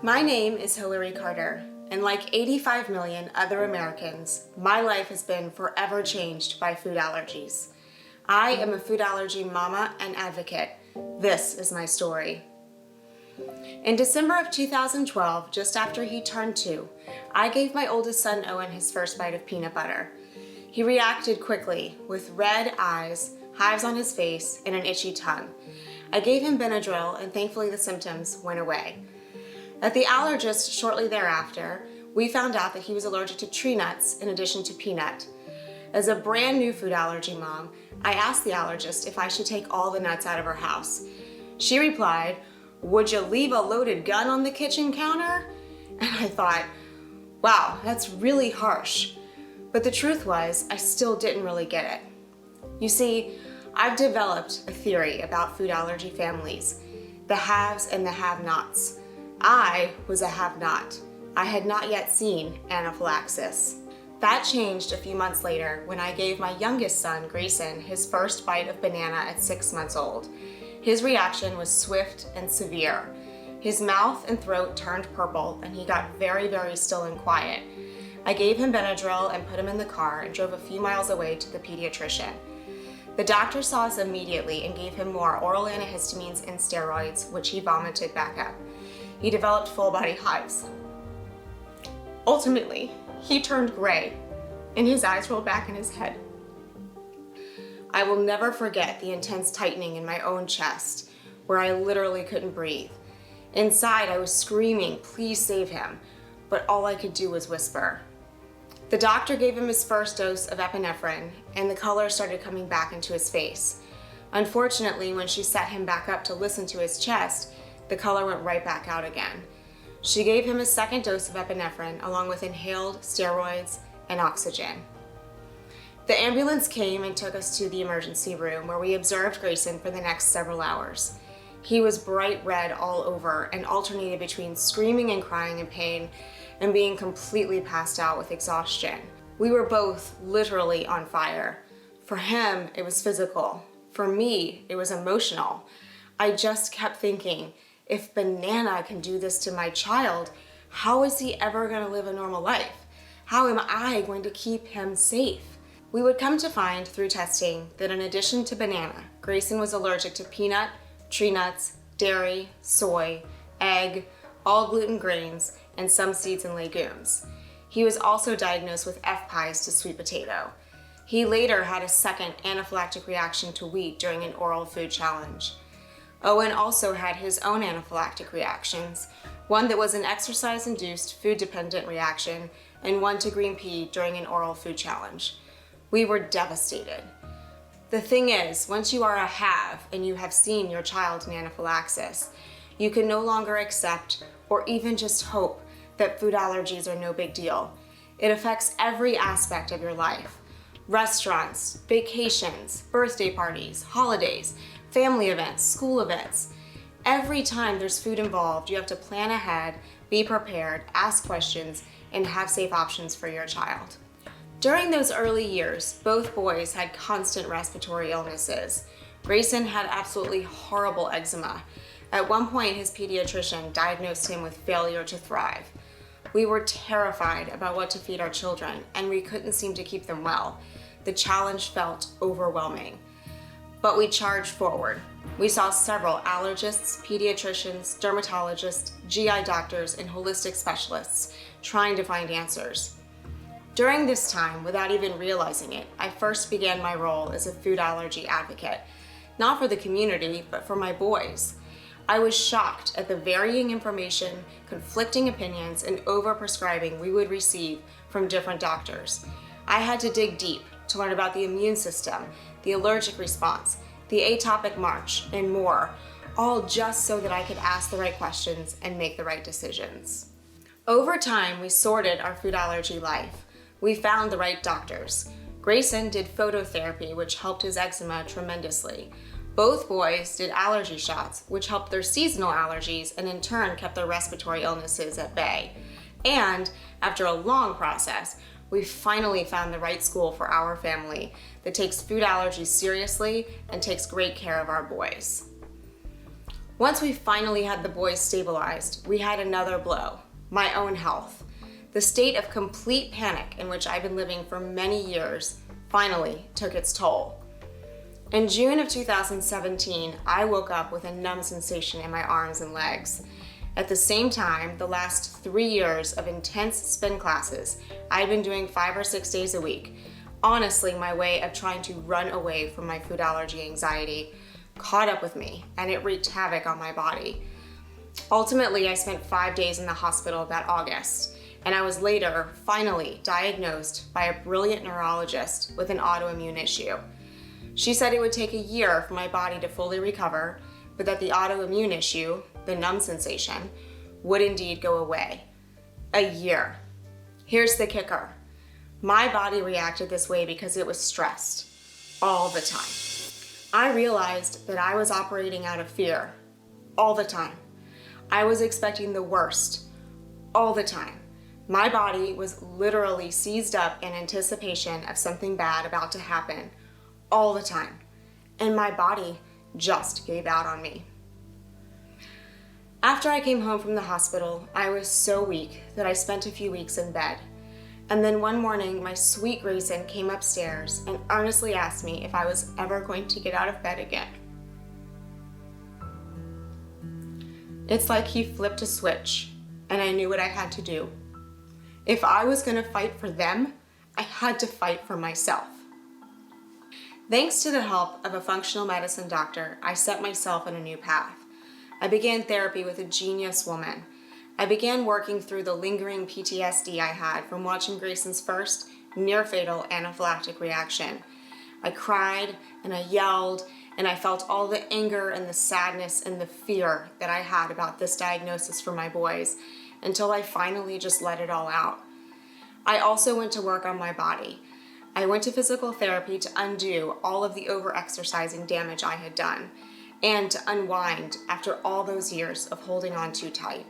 My name is Hillary Carter, and like 85 million other Americans, my life has been forever changed by food allergies. I am a food allergy mama and advocate. This is my story. In December of 2012, just after he turned 2, I gave my oldest son Owen his first bite of peanut butter. He reacted quickly, with red eyes, hives on his face, and an itchy tongue. I gave him Benadryl, and thankfully the symptoms went away. At the allergist shortly thereafter, we found out that he was allergic to tree nuts in addition to peanut. As a brand new food allergy mom, I asked the allergist if I should take all the nuts out of her house. She replied, "Would you leave a loaded gun on the kitchen counter?" And I thought, wow, that's really harsh. But the truth was, I still didn't really get it. You see, I've developed a theory about food allergy families, the haves and the have-nots. I was a have-not. I had not yet seen anaphylaxis. That changed a few months later when I gave my youngest son, Grayson, his first bite of banana at 6 months old. His reaction was swift and severe. His mouth and throat turned purple, and he got very, very still and quiet. I gave him Benadryl and put him in the car and drove a few miles away to the pediatrician. The doctor saw us immediately and gave him more oral antihistamines and steroids, which he vomited back up. He developed full-body hives. Ultimately, he turned gray, and his eyes rolled back in his head. I will never forget the intense tightening in my own chest, where I literally couldn't breathe. Inside, I was screaming, "Please save him," but all I could do was whisper. The doctor gave him his first dose of epinephrine, and the color started coming back into his face. Unfortunately, when she set him back up to listen to his chest, the color went right back out again. She gave him a second dose of epinephrine along with inhaled steroids and oxygen. The ambulance came and took us to the emergency room where we observed Grayson for the next several hours. He was bright red all over and alternated between screaming and crying in pain and being completely passed out with exhaustion. We were both literally on fire. For him, it was physical. For me, it was emotional. I just kept thinking, if Banana can do this to my child, how is he ever going to live a normal life? How am I going to keep him safe? We would come to find through testing that in addition to banana, Grayson was allergic to peanut, tree nuts, dairy, soy, egg, all gluten grains, and some seeds and legumes. He was also diagnosed with F-pies to sweet potato. He later had a second anaphylactic reaction to wheat during an oral food challenge. Owen also had his own anaphylactic reactions, one that was an exercise-induced food-dependent reaction and one to green pea during an oral food challenge. We were devastated. The thing is, once you are a have and you have seen your child in anaphylaxis, you can no longer accept or even just hope that food allergies are no big deal. It affects every aspect of your life. Restaurants, vacations, birthday parties, holidays, family events, school events. Every time there's food involved, you have to plan ahead, be prepared, ask questions, and have safe options for your child. During those early years, both boys had constant respiratory illnesses. Grayson had absolutely horrible eczema. At one point, his pediatrician diagnosed him with failure to thrive. We were terrified about what to feed our children, and we couldn't seem to keep them well. The challenge felt overwhelming. But we charged forward. We saw several allergists, pediatricians, dermatologists, GI doctors, and holistic specialists trying to find answers. During this time, without even realizing it, I first began my role as a food allergy advocate, not for the community, but for my boys. I was shocked at the varying information, conflicting opinions, and overprescribing we would receive from different doctors. I had to dig deep to learn about the immune system, the allergic response, the atopic march, and more, all just so that I could ask the right questions and make the right decisions. Over time, we sorted our food allergy life. We found the right doctors. Grayson did phototherapy, which helped his eczema tremendously. Both boys did allergy shots, which helped their seasonal allergies and in turn kept their respiratory illnesses at bay. And after a long process, we finally found the right school for our family that takes food allergies seriously and takes great care of our boys. Once we finally had the boys stabilized, we had another blow: my own health. The state of complete panic in which I've been living for many years finally took its toll. In June of 2017, I woke up with a numb sensation in my arms and legs. At the same time, the last 3 years of intense spin classes I'd been doing 5 or 6 days a week, honestly my way of trying to run away from my food allergy anxiety, caught up with me, and it wreaked havoc on my body. Ultimately, I spent 5 days in the hospital that August, and I was later finally diagnosed by a brilliant neurologist with an autoimmune issue. She said it would take a year for my body to fully recover, but that the autoimmune issue, the numb sensation, would indeed go away. A year. Here's the kicker. My body reacted this way because it was stressed all the time. I realized that I was operating out of fear all the time. I was expecting the worst all the time. My body was literally seized up in anticipation of something bad about to happen all the time, and my body just gave out on me. After I came home from the hospital, I was so weak that I spent a few weeks in bed. And then one morning, my sweet Grayson came upstairs and earnestly asked me if I was ever going to get out of bed again. It's like he flipped a switch, and I knew what I had to do. If I was going to fight for them, I had to fight for myself. Thanks to the help of a functional medicine doctor, I set myself on a new path. I began therapy with a genius woman. I began working through the lingering PTSD I had from watching Grayson's first near-fatal anaphylactic reaction. I cried and I yelled, and I felt all the anger and the sadness and the fear that I had about this diagnosis for my boys, until I finally just let it all out. I also went to work on my body. I went to physical therapy to undo all of the over-exercising damage I had done, and to unwind after all those years of holding on too tight.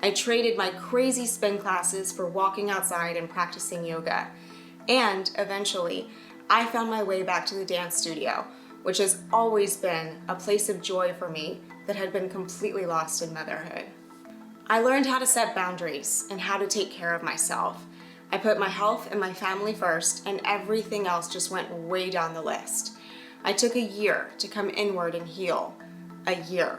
I traded my crazy spin classes for walking outside and practicing yoga. And eventually, I found my way back to the dance studio, which has always been a place of joy for me that had been completely lost in motherhood. I learned how to set boundaries and how to take care of myself. I put my health and my family first, and everything else just went way down the list. I took a year to come inward and heal. A year.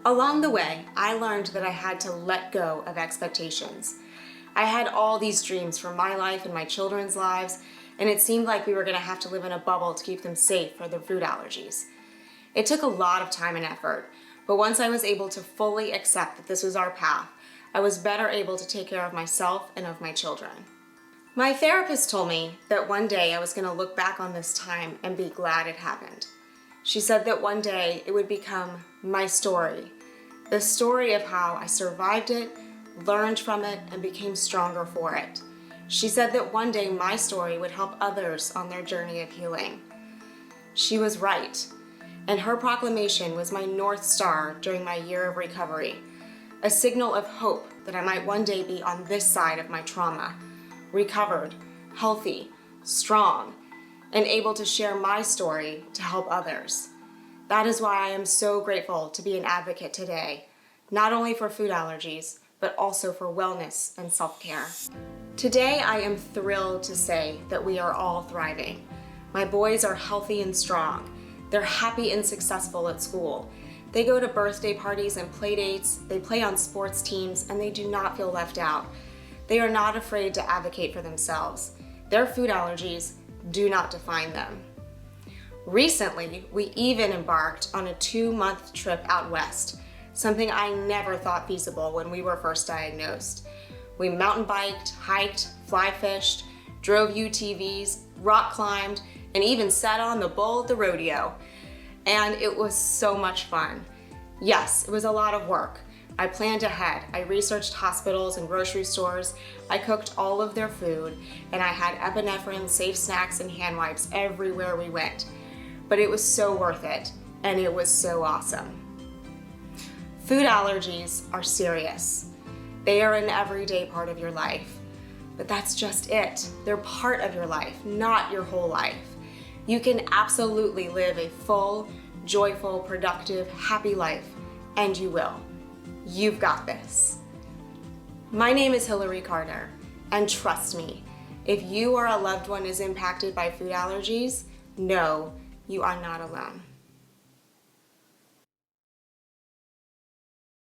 Along the way, I learned that I had to let go of expectations. I had all these dreams for my life and my children's lives, and it seemed like we were going to have to live in a bubble to keep them safe for their food allergies. It took a lot of time and effort, but once I was able to fully accept that this was our path, I was better able to take care of myself and of my children. My therapist told me that one day I was going to look back on this time and be glad it happened. She said that one day it would become my story, the story of how I survived it, learned from it, and became stronger for it. She said that one day my story would help others on their journey of healing. She was right, and her proclamation was my North Star during my year of recovery, a signal of hope that I might one day be on this side of my trauma, recovered, healthy, strong, and able to share my story to help others. That is why I am so grateful to be an advocate today, not only for food allergies, but also for wellness and self-care. Today, I am thrilled to say that we are all thriving. My boys are healthy and strong. They're happy and successful at school. They go to birthday parties and play dates, they play on sports teams, and they do not feel left out. They are not afraid to advocate for themselves. Their food allergies do not define them. Recently, we even embarked on a 2-month trip out west, something I never thought feasible when we were first diagnosed. We mountain biked, hiked, fly fished, drove UTVs, rock climbed, and even sat on the bull at the rodeo. And it was so much fun. Yes, it was a lot of work. I planned ahead. I researched hospitals and grocery stores. I cooked all of their food, and I had epinephrine, safe snacks, and hand wipes everywhere we went. But it was so worth it, and it was so awesome. Food allergies are serious. They are an everyday part of your life. But that's just it. They're part of your life, not your whole life. You can absolutely live a full, joyful, productive, happy life and you will. You've got this. My name is Hillary Carter, and trust me, if you or a loved one is impacted by food allergies, know you are not alone.